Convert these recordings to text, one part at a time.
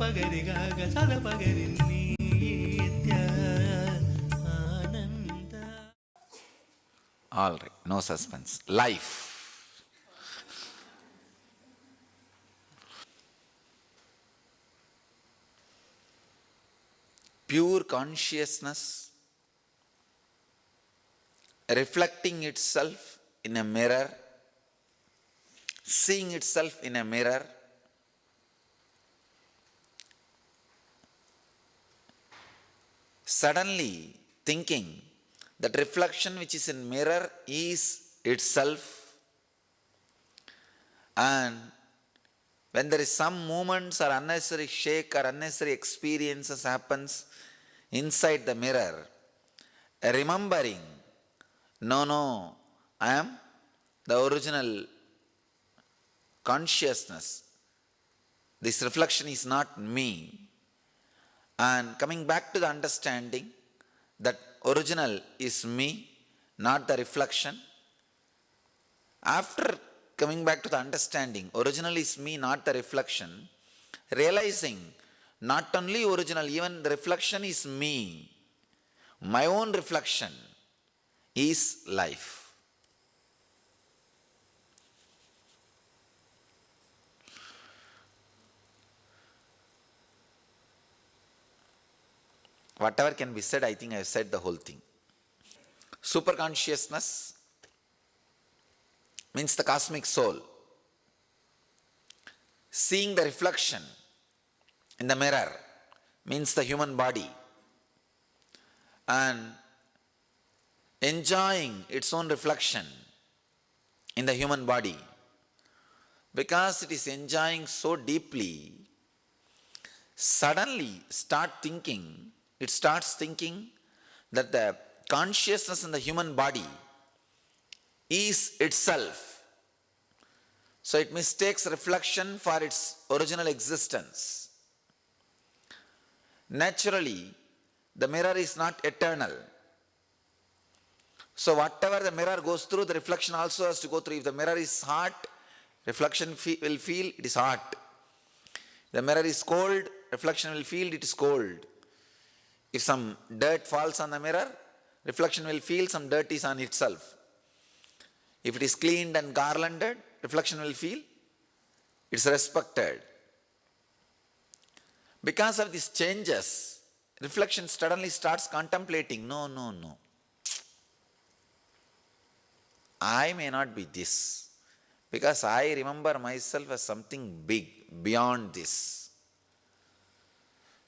పగరి గాగ సద పగరి నిత్య ఆనంద. All right, no suspense. Life. Pure consciousness reflecting itself in a mirror, seeing itself in a mirror, suddenly thinking that reflection which is in mirror is itself, and when there is some movements or unnecessary shake or unnecessary experiences happens inside the mirror, remembering, no, I am the original consciousness. This reflection is not me. And coming back to the understanding that original is me, not the reflection. After coming back to the understanding, original is me, not the reflection, realizing not only original, even the reflection is me. My own reflection is life. Whatever can be said, I think I have said the whole thing. Superconsciousness means the cosmic soul. Seeing the reflection in the mirror means the human body. And enjoying its own reflection in the human body, because it is enjoying so deeply, suddenly it starts thinking that the consciousness in the human body is itself. So it mistakes reflection for its original existence. Naturally, the mirror is not eternal. So whatever the mirror goes through, the reflection also has to go through. If the mirror is hot, reflection will feel it is hot. If the mirror is cold, reflection will feel it is cold. If some dirt falls on the mirror, reflection will feel some dirt is on itself. If it is cleaned and garlanded, reflection will feel it's respected. Because of these changes, reflection suddenly starts contemplating, no. I may not be this, because I remember myself as something big, beyond this.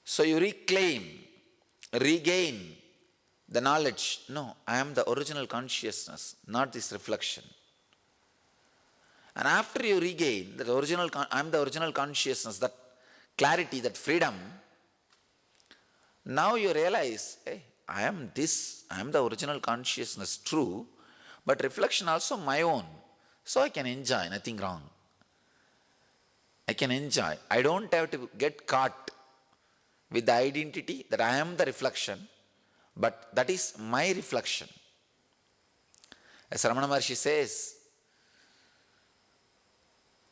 So you regain the knowledge, no, I am the original consciousness, not this reflection. And after you regain that I am the original consciousness, that clarity, that freedom, now you realize, hey, I am this, I am the original consciousness, true, but reflection also my own. So I can enjoy, nothing wrong. I can enjoy. I don't have to get caught with the identity that I am the reflection, but that is my reflection. As Ramana Maharshi says,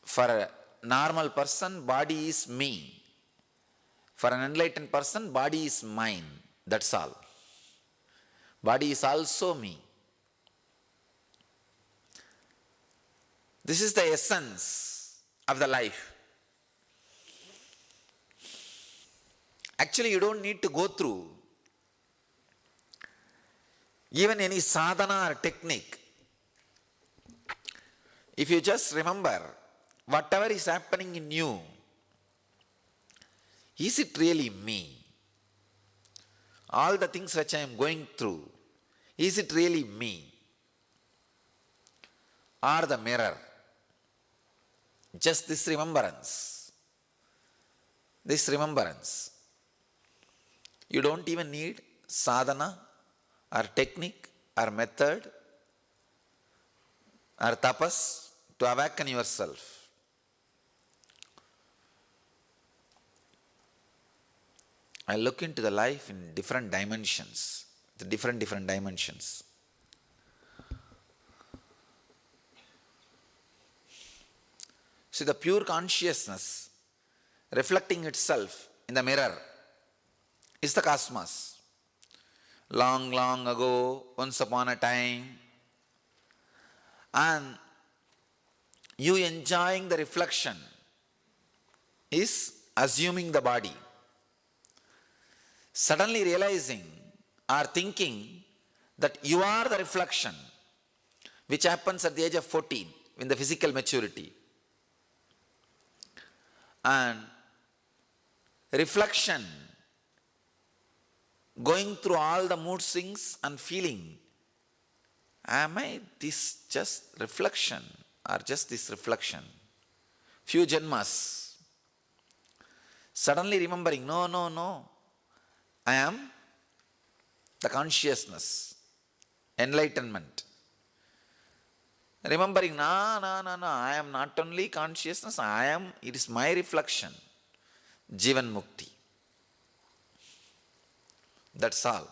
for a normal person, body is me. For an enlightened person, body is mine. That's all. Body is also me. This is the essence of the life. Actually, you don't need to go through even any sadhana or technique. If you just remember whatever is happening in you, is it really me? All the things which I am going through, is it really me? Or the mirror? Just this remembrance. This remembrance. You don't even need sadhana or technique or method or tapas to awaken yourself. I look into the life in different dimensions, the different dimensions. See, the pure consciousness reflecting itself in the mirror is the cosmos. Long, long ago, once upon a time, and you enjoying the reflection is assuming the body. Suddenly realizing or thinking that you are the reflection, which happens at the age of 14 in the physical maturity. And reflection, going through all the mood swings and feeling, am I this just reflection or just this reflection? Few janmas. Suddenly remembering, no, I am the consciousness, enlightenment. Remembering, no, I am not only consciousness, it is my reflection. Jeevan Mukti. That's all.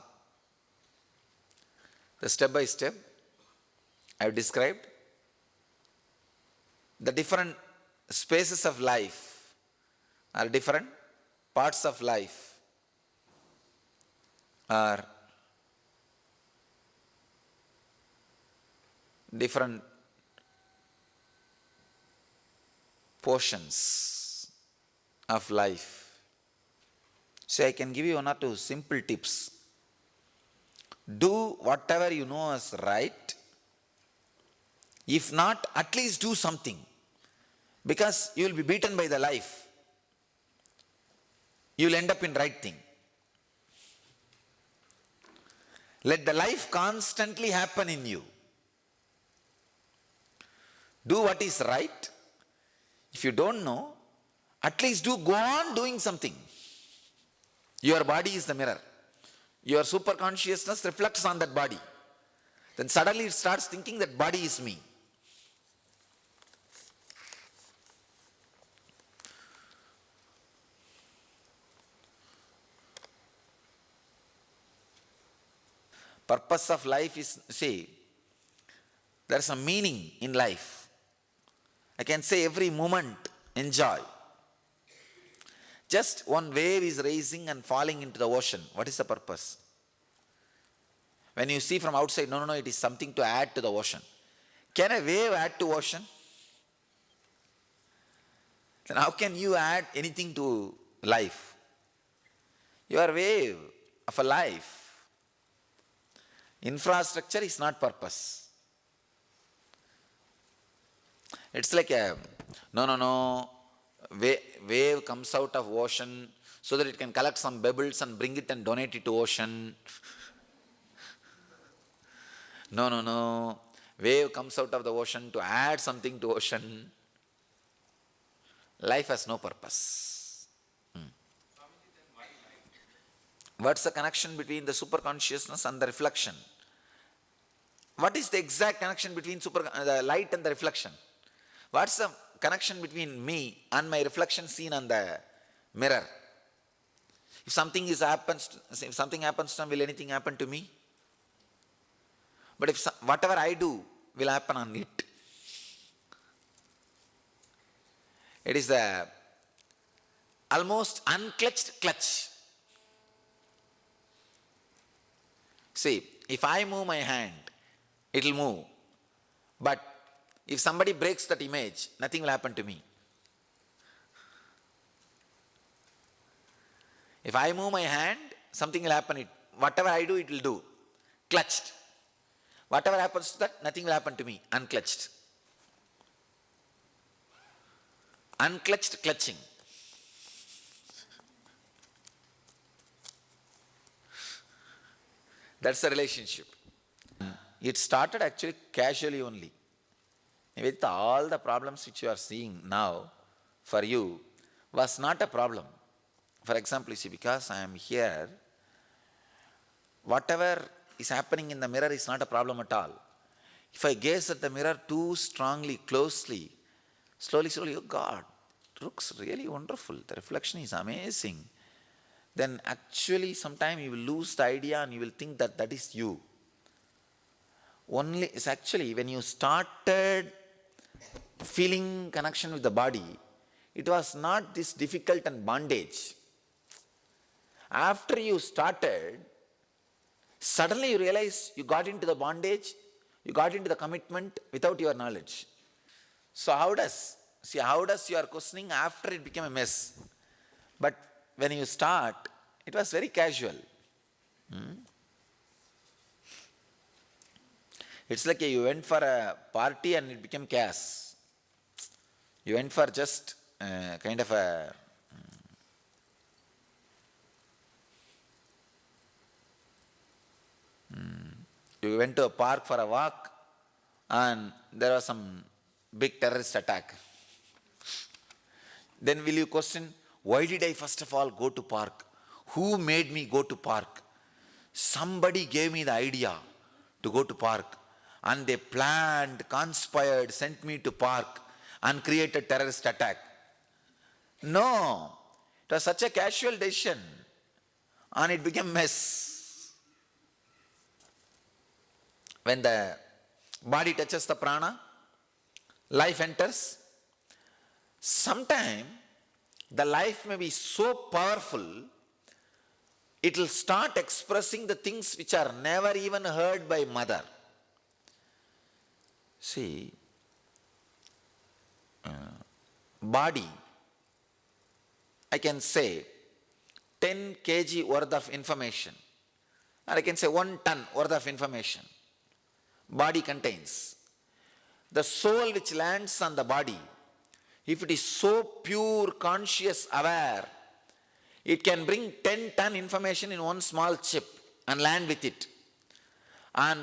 The step by step I have described. The different spaces of life are different parts of life are different portions of life. So I can give you one or two simple tips. Do whatever you know is right. If not, at least do something. Because you will be beaten by the life. You will end up in right thing. Let the life constantly happen in you. Do what is right. If you don't know, at least go on doing something. Your body is the mirror. Your super consciousness reflects on that body. Then suddenly it starts thinking that body is me. Purpose of life is, there's a meaning in life. I can say every moment, enjoy. Just one wave is rising and falling into the ocean. What is the purpose? When you see from outside, no, it is something to add to the ocean. Can a wave add to ocean? Then how can you add anything to life? You are a wave of a life. Infrastructure is not purpose. It's like wave comes out of ocean so that it can collect some pebbles and bring it and donate it to ocean. No. Wave comes out of the ocean to add something to ocean. Life has no purpose. What's the connection between the superconsciousness and the reflection? What is the exact connection between the light and the reflection? What's the connection between me and my reflection seen on the mirror? If something happens to me, will anything happen to me? But if whatever I do will happen on it. It is the almost unclutched clutch. See, if I move my hand, it will move. But if somebody breaks that image, nothing will happen to me. If I move my hand, something will happen. Whatever I do, it will do. Clutched. Whatever happens to that, nothing will happen to me. Unclutched. Unclutched clutching. That's the relationship. It started actually casually only. With all the problems which you are seeing now, for you, was not a problem. For example, you see, because I am here, whatever is happening in the mirror is not a problem at all. If I gaze at the mirror too strongly, closely, slowly, oh God, it looks really wonderful. The reflection is amazing. Then actually sometime you will lose the idea and you will think that that is you. It's actually when you started feeling connection with the body, it was not this difficult and bondage. After you started, suddenly you realize you got into the bondage, you got into the commitment without your knowledge. So how does your questioning after it became a mess? But when you start, it was very casual. It's like you went for a party and it became chaos. You went for just kind of a you went to a park for a walk and there was some big terrorist attack. Then will you question, why did I first of all go to park? Who made me go to park? Somebody gave me the idea to go to park and they planned, conspired, sent me to park and created terrorist attack. No, it was such a casual decision and it became mess. When the body touches the prana, life enters. Sometime the life may be so powerful, it will start expressing the things which are never even heard by mother. See, body, I can say 10 kg worth of information, or I can say 1 ton worth of information. Body contains. The soul which lands on the body, if it is so pure, conscious, aware, it can bring 10 ton information in one small chip and land with it and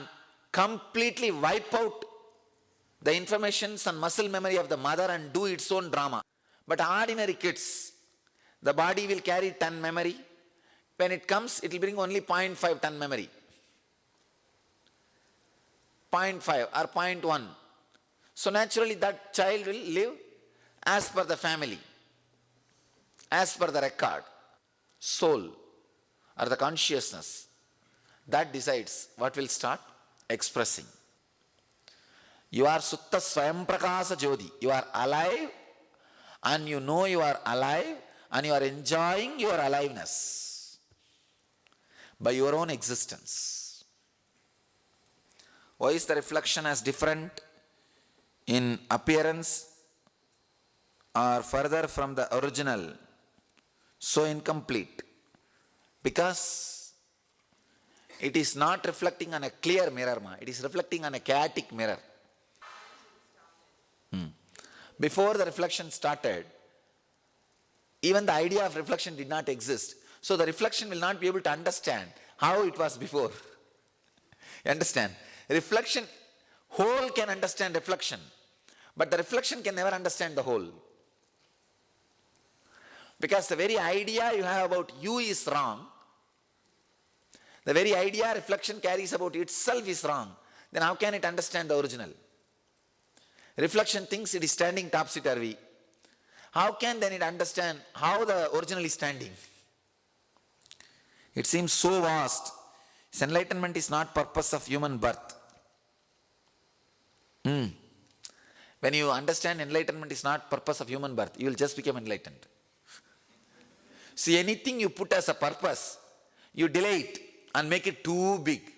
completely wipe out the informations and muscle memory of the mother and do its own drama. But ordinary kids, the body will carry ton memory. When it comes, it will bring only 0.5 ton memory. 0.5 or 0.1. So naturally that child will live as per the family, as per the record. Soul or the consciousness, that decides what will start expressing. You are Sutta Swayam Prakasa Jyoti. You are alive and you know you are alive and you are enjoying your aliveness by your own existence. Why is the reflection as different in appearance or further from the original, so incomplete? Because it is not reflecting on a clear mirror, it is reflecting on a chaotic mirror. Before the reflection started, even the idea of reflection did not exist. So the reflection will not be able to understand how it was before. You understand? Reflection, whole can understand reflection, but the reflection can never understand the whole. Because the very idea you have about you is wrong. The very idea reflection carries about itself is wrong. Then how can it understand the original? Reflection thinks it is standing topsy-turvy. How can then it understand how the original is standing? It seems so vast. This enlightenment is not purpose of human birth. When you understand enlightenment is not purpose of human birth, you will just become enlightened. See, anything you put as a purpose, you delay it and make it too big.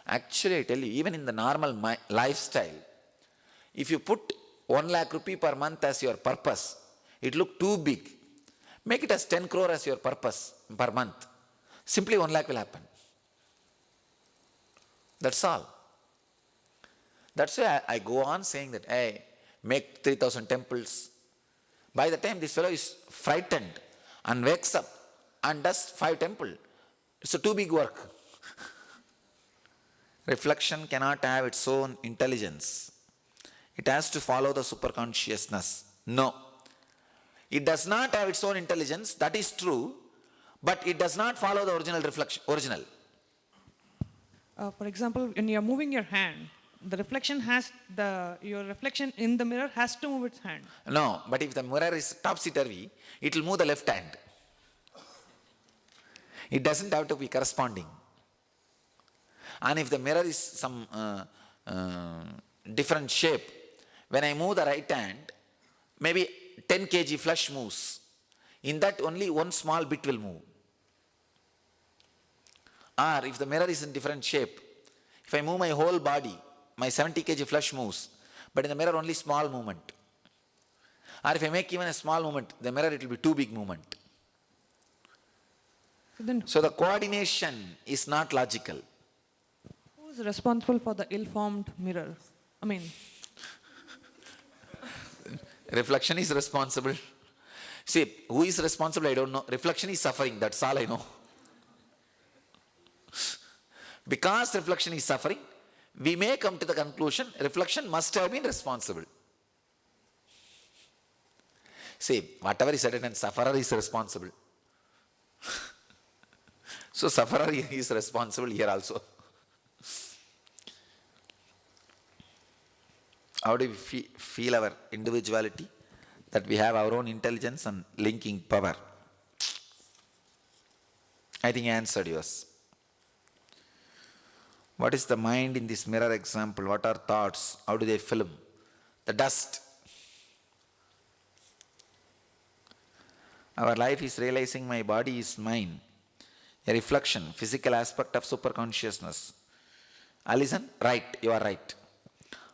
Actually, I tell you, even in the normal lifestyle, if you put 1 lakh rupee per month as your purpose, it look too big. Make it as 10 crore as your purpose per month. Simply 1 lakh will happen. That's all. That's why I go on saying that, hey, make 3,000 temples. By the time this fellow is frightened and wakes up and does 5 temples, it's a too big work. Reflection cannot have its own intelligence. It has to follow the superconsciousness. No. It does not have its own intelligence, that is true, but it does not follow the original reflection. For example, when you are moving your hand, the reflection has your reflection in the mirror has to move its hand. No, but if the mirror is topsy-turvy, it will move the left hand. It doesn't have to be corresponding. And if the mirror is some different shape, when I move the right hand, maybe 10 kg flesh moves, in that only one small bit will move. Or if the mirror is in different shape, if I move my whole body, my 70 kg flesh moves, but in the mirror only small movement. Or if I make even a small movement, the mirror it will be too big movement. So the coordination is not logical. Who is responsible for the ill-formed mirror? I mean, Reflection is responsible. See, who is responsible? I don't know. Reflection is suffering. That's all I know. Because reflection is suffering, we may come to the conclusion reflection must have been responsible. See, whatever is said and sufferer is responsible. So sufferer is responsible here also. How do we feel our individuality? That we have our own intelligence and linking power. I think I answered yours. What is the mind in this mirror example? What are thoughts? How do they film? The dust. Our life is realizing my body is mine. A reflection, physical aspect of superconsciousness. Alison, right, you are right.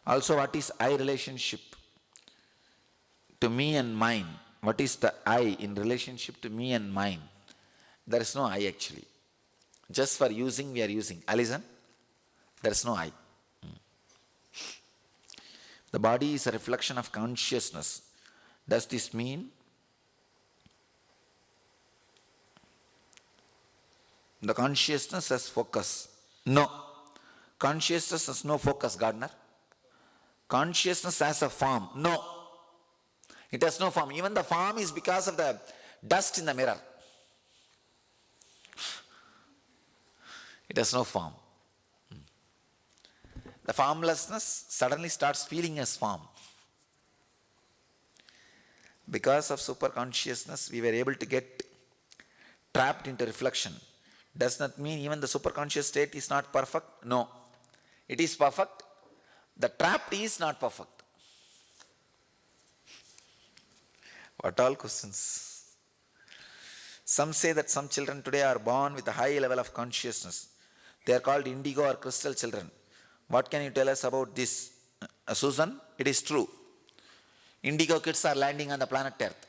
Also, what is I relationship to me and mine? What is the I in relationship to me and mine? There is no I actually. Just for using, we are using. Alison, there is no I. The body is a reflection of consciousness. Does this mean the consciousness has focus? No. Consciousness has no focus, Gardner. Consciousness has a form. No. It has no form. Even the form is because of the dust in the mirror. It has no form. The formlessness suddenly starts feeling as form. Because of superconsciousness, we were able to get trapped into reflection. Does not mean even the superconscious state is not perfect. No. It is perfect. The trapped is not perfect. What all questions? Some say that some children today are born with a high level of consciousness. They are called indigo or crystal children. What can you tell us about this? Susan, it is true. Indigo kids are landing on the planet Earth.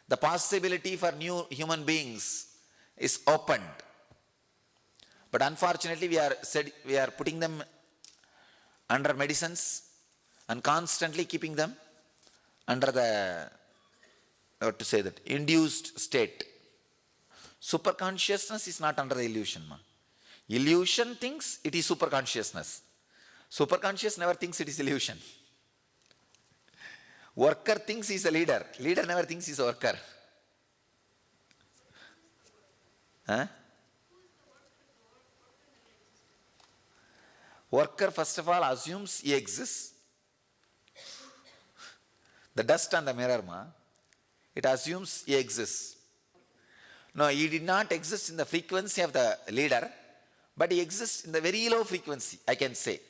The possibility for new human beings is opened. But unfortunately, we are putting them under medicines and constantly keeping them under the, induced state. Superconsciousness is not under the illusion. Illusion thinks it is superconsciousness. Superconscious never thinks it is illusion. Worker thinks he is a leader. Leader never thinks he is a worker. Huh? Worker first of all assumes he exists. The dust on the mirror, it assumes he exists. No, he did not exist in the frequency of the leader, but he exists in the very low frequency, I can say.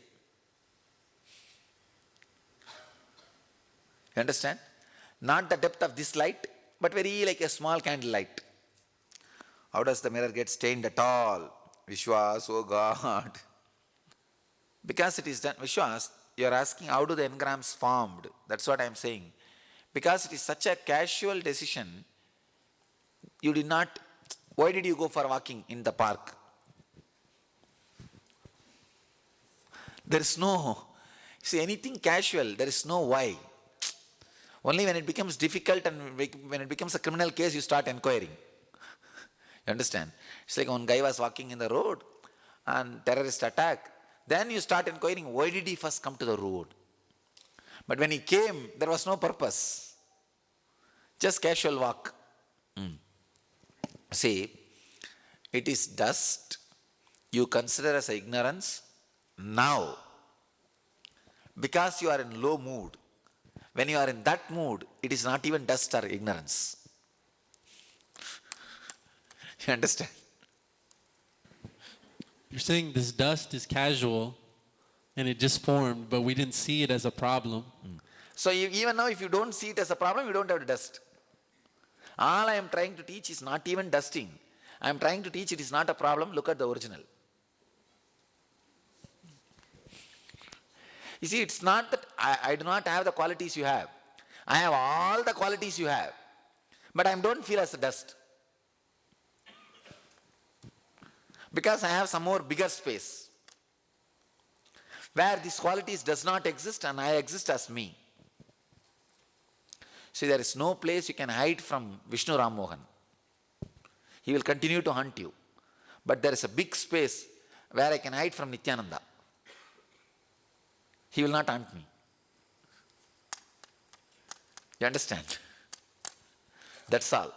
You understand? Not the depth of this light, but very like a small candle light. How does the mirror get stained at all? Vishwas, oh God. Because it is done, Vishwas, you are asking how do the engrams formed? That's what I am saying. Because it is such a casual decision, you did not, why did you go for walking in the park? There is no, see anything casual, there is no why. Only when it becomes difficult and when it becomes a criminal case, you start inquiring. You understand? It's like one guy was walking in the road and terrorist attack. Then you start inquiring, why did he first come to the road? But when he came, there was no purpose. Just casual walk. See, it is dust you consider as ignorance now. Because you are in low mood. When you are in that mood, it is not even dust or ignorance. You understand? You're saying this dust is casual and it just formed, but we didn't see it as a problem. So even now, if you don't see it as a problem, you don't have to dust. All I am trying to teach is not even dusting. I am trying to teach it is not a problem. Look at the original. You see, it's not that I do not have the qualities you have. I have all the qualities you have. But I don't feel as a dust. Because I have some more bigger space. Where these qualities does not exist and I exist as me. See, there is no place you can hide from Vishnu Ram Mohan. He will continue to hunt you. But there is a big space where I can hide from Nithyananda. He will not hunt me. You understand? That's all.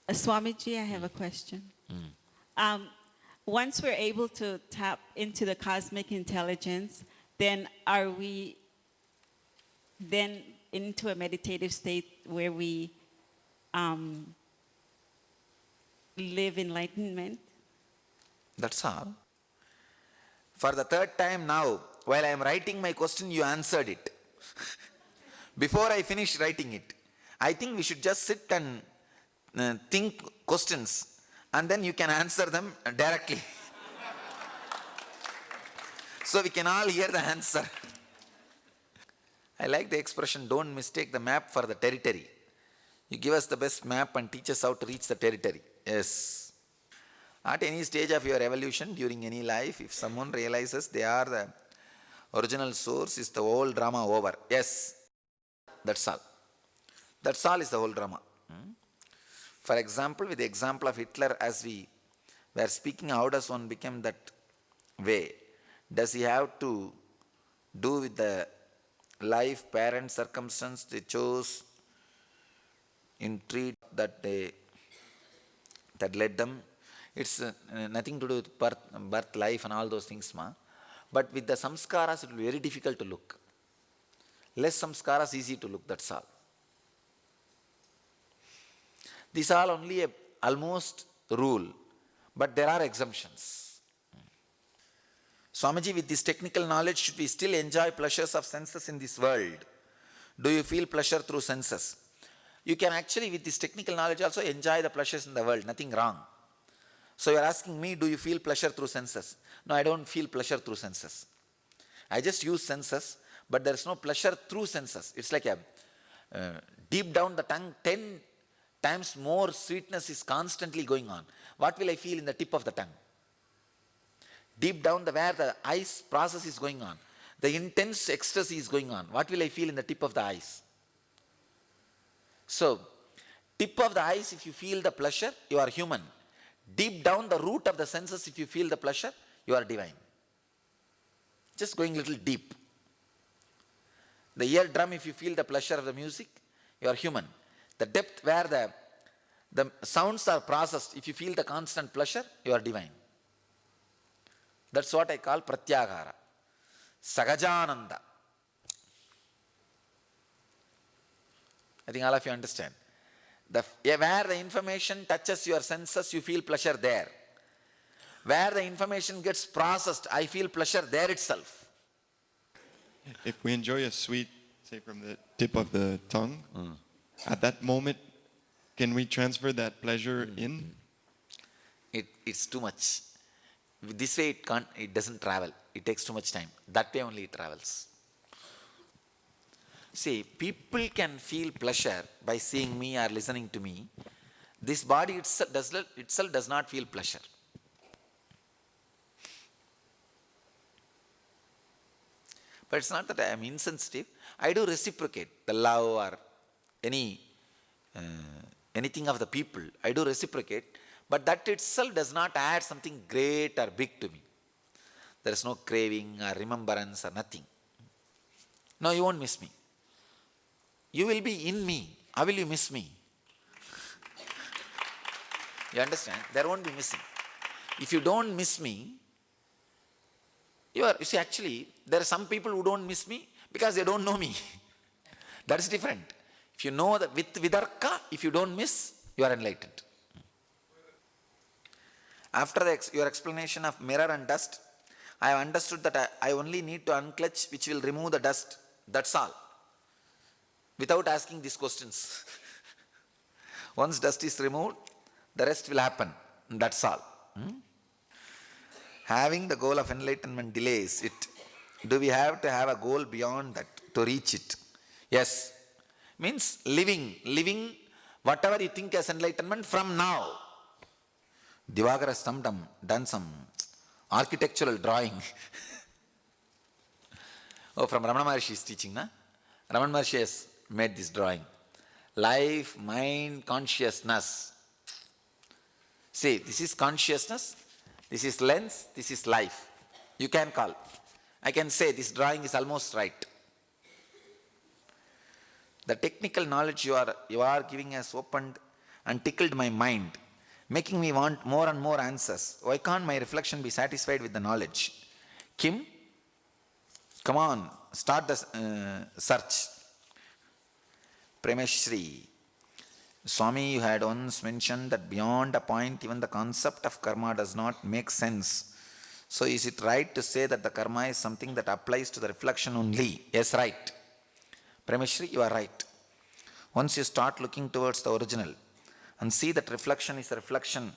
Swamiji, I have a question. Once we're able to tap into the cosmic intelligence, then are we then into a meditative state where we live enlightenment? That's all. For the third time now, while I am writing my question, you answered it. Before I finish writing it, I think we should just sit and think questions and then you can answer them directly. So we can all hear the answer. I like the expression, don't mistake the map for the territory. You give us the best map and teach us how to reach the territory. Yes. At any stage of your evolution, during any life, if someone realizes they are the original source, is the whole drama over. Yes. That's all. That's all is the whole drama. For example, with the example of Hitler, as we were speaking, how does one become that way? Does he have to do with the life, parent, circumstance they chose, intrigue that led them? It's nothing to do with birth, life and all those things. But with the samskaras, it will be very difficult to look. Less samskaras, easy to look, that's all. These are only almost rule, but there are exemptions. Swamiji, with this technical knowledge, should we still enjoy pleasures of senses in this world? Do you feel pleasure through senses? You can actually, with this technical knowledge, also enjoy the pleasures in the world, nothing wrong. So you are asking me, do you feel pleasure through senses? No, I don't feel pleasure through senses. I just use senses, but there is no pleasure through senses. It's like deep down the tongue, 10 times more sweetness is constantly going on. What will I feel in the tip of the tongue? Deep down where the eyes process is going on, the intense ecstasy is going on. What will I feel in the tip of the eyes? So, tip of the eyes, if you feel the pleasure, you are human. Deep down the root of the senses, if you feel the pleasure, you are divine. Just going a little deep. The eardrum, if you feel the pleasure of the music, you are human. The depth where the sounds are processed, if you feel the constant pleasure, you are divine. That's what I call pratyagara. Sagajananda. I think all of you understand. Where the information touches your senses, you feel pleasure there. Where the information gets processed, I feel pleasure there itself. If we enjoy a sweet, say from the tip of the tongue, at that moment, can we transfer that pleasure in? It's too much. This way it doesn't travel. It takes too much time. That way only it travels. See, people can feel pleasure by seeing me or listening to me. This body itself does not feel pleasure. But it's not that I am insensitive. I do reciprocate the love or anything of the people. I do reciprocate. But that itself does not add something great or big to me. There is no craving or remembrance or nothing. No, you won't miss me. You will be in me. How will you miss me? You understand? There won't be missing. If you don't miss me, you see, actually, there are some people who don't miss me because they don't know me. That is different. If you know that with vidarka, if you don't miss, you are enlightened. After your explanation of mirror and dust, I have understood that I only need to unclutch which will remove the dust. That's all. Without asking these questions. Once dust is removed, the rest will happen. That's all. Having the goal of enlightenment delays it. Do we have to have a goal beyond that to reach it? Yes. Means living whatever you think as enlightenment from now. Divakara has done some architectural drawing. From Ramana Maharshi's teaching, na? Ramana Maharshi has made this drawing. Life, mind, consciousness. See, this is consciousness, this is lens, this is life. You can call. I can say this drawing is almost right. The technical knowledge you are giving has opened and tickled my mind, making me want more and more answers. Why can't my reflection be satisfied with the knowledge? Kim, come on, start the search. Premeshri, Swami, you had once mentioned that beyond a point even the concept of karma does not make sense. So is it right to say that the karma is something that applies to the reflection only? Yes, right. Premeshri, you are right. Once you start looking towards the original and see that reflection is a reflection,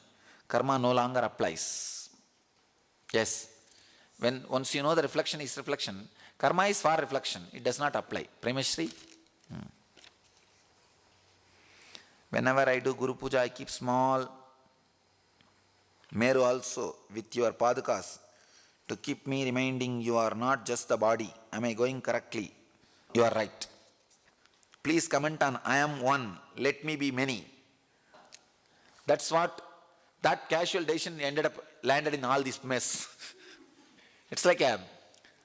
karma no longer applies. Yes. Once you know the reflection is reflection, karma is for reflection, it does not apply. Premeshri? Whenever I do Guru Puja, I keep small Meru also with your padukas to keep me reminding you are not just the body. Am I going correctly? You are right. Please comment on I am one, let me be many. That's what, that casual decision landed in all this mess. It's like a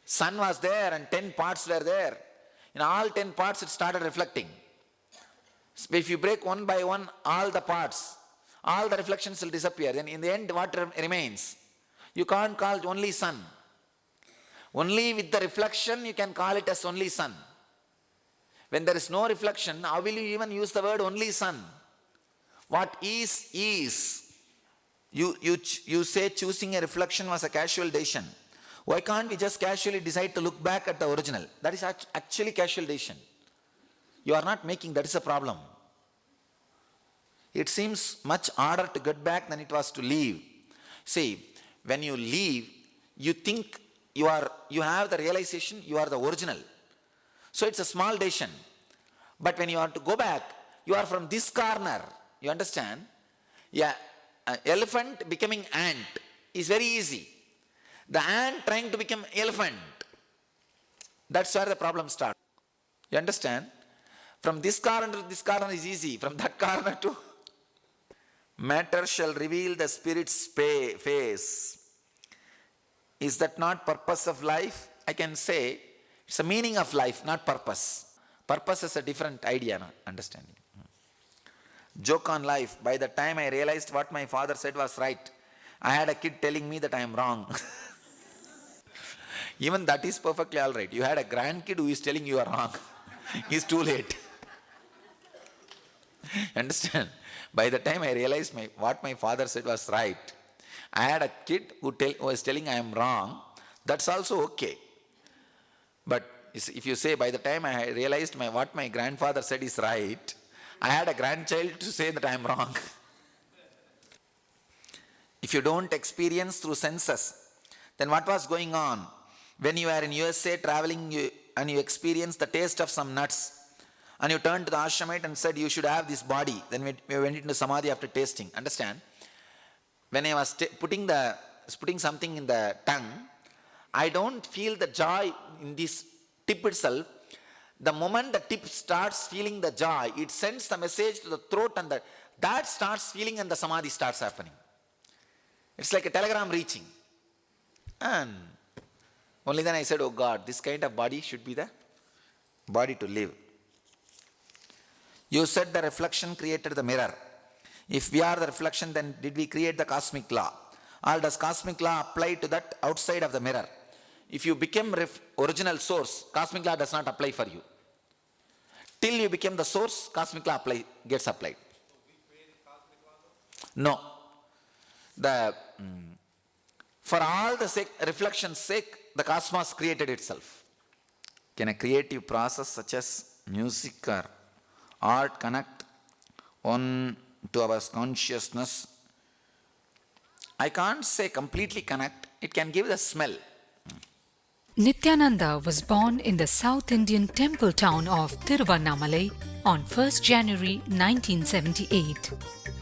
sun was there and 10 parts were there. In all 10 parts it started reflecting. If you break one by one all the parts, all the reflections will disappear. Then in the end what remains? You can't call it only sun. Only with the reflection you can call it as only sun. When there is no reflection, how will you even use the word only sun? What is, is. You say choosing a reflection was a casual decision. Why can't we just casually decide to look back at the original? That is actually casual decision. You are not making, that is a problem. It seems much harder to get back than it was to leave. See, when you leave, you think you have the realization you are the original. So it's a small decision. But when you want to go back, you are from this corner. You understand? Yeah, elephant becoming ant is very easy. The ant trying to become elephant, that's where the problem starts. You understand? From this corner to this corner is easy. From that corner to... Matter shall reveal the spirit's face. Is that not purpose of life? I can say it's a meaning of life, not purpose. Purpose is a different idea, understanding. Joke on life. By the time I realized what my father said was right, I had a kid telling me that I am wrong. Even that is perfectly all right. You had a grandkid who is telling you are wrong. It's too late. Understand? By the time I realized what my father said was right, I had a kid who was telling I am wrong. That's also okay. But if you say by the time I realized what my grandfather said is right, I had a grandchild to say that I am wrong. If you don't experience through senses, then what was going on? When you were in USA traveling and you experienced the taste of some nuts, and you turned to the ashramite and said you should have this body, then we went into samadhi after tasting. Understand? When I was putting something in the tongue, I don't feel the joy in this tip itself. The moment the tip starts feeling the joy, it sends the message to the throat and that starts feeling and the samadhi starts happening. It's like a telegram reaching. And only then I said, oh God, this kind of body should be the body to live. You said the reflection created the mirror. If we are the reflection, then did we create the cosmic law? Or does cosmic law apply to that outside of the mirror? If you become original source, cosmic law does not apply for you. Till you become the source, cosmic law gets applied. No. The For all the reflection's sake, the cosmos created itself. Can a creative process such as music or art connect one to our consciousness? I can't say completely connect. It can give the smell. Nithyananda was born in the South Indian temple town of Tiruvannamalai on 1st January 1978.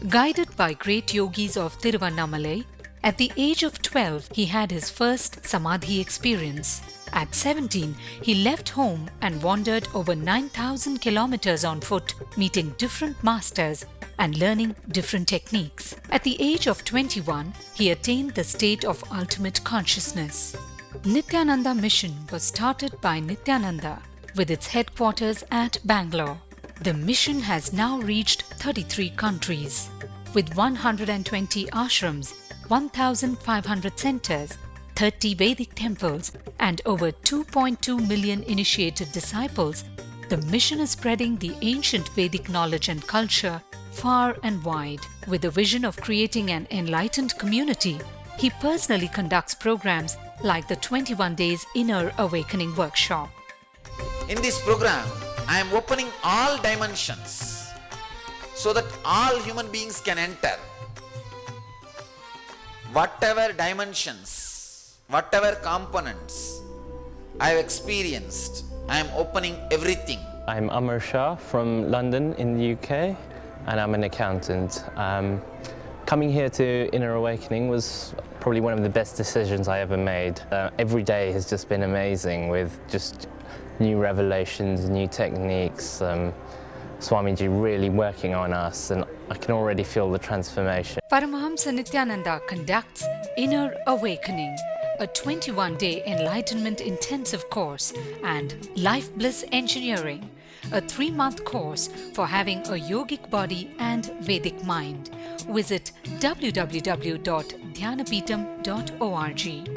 Guided by great yogis of Tiruvannamalai, at the age of 12 he had his first samadhi experience. At 17, he left home and wandered over 9,000 kilometers on foot, meeting different masters and learning different techniques. At the age of 21, he attained the state of ultimate consciousness. Nithyananda Mission was started by Nithyananda with its headquarters at Bangalore. The mission has now reached 33 countries. With 120 ashrams, 1,500 centers, 30 Vedic temples and over 2.2 million initiated disciples, the mission is spreading the ancient Vedic knowledge and culture far and wide. With the vision of creating an enlightened community, he personally conducts programs like the 21 Days Inner Awakening Workshop. In this program, I am opening all dimensions so that all human beings can enter. Whatever dimensions, whatever components I have experienced, I am opening everything. I'm Amar Shah from London in the UK, and I'm an accountant. Coming here to Inner Awakening was probably one of the best decisions I ever made. Every day has just been amazing with just new revelations, new techniques, Swamiji really working on us, and I can already feel the transformation. Paramahamsa Nithyananda conducts Inner Awakening, a 21-day enlightenment intensive course, and Life Bliss Engineering, a 3-month course for having a yogic body and Vedic mind. Visit www.dhyanapeetham.org.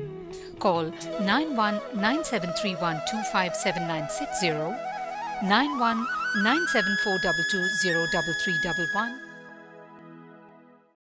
Call 919731257960, 919742203311,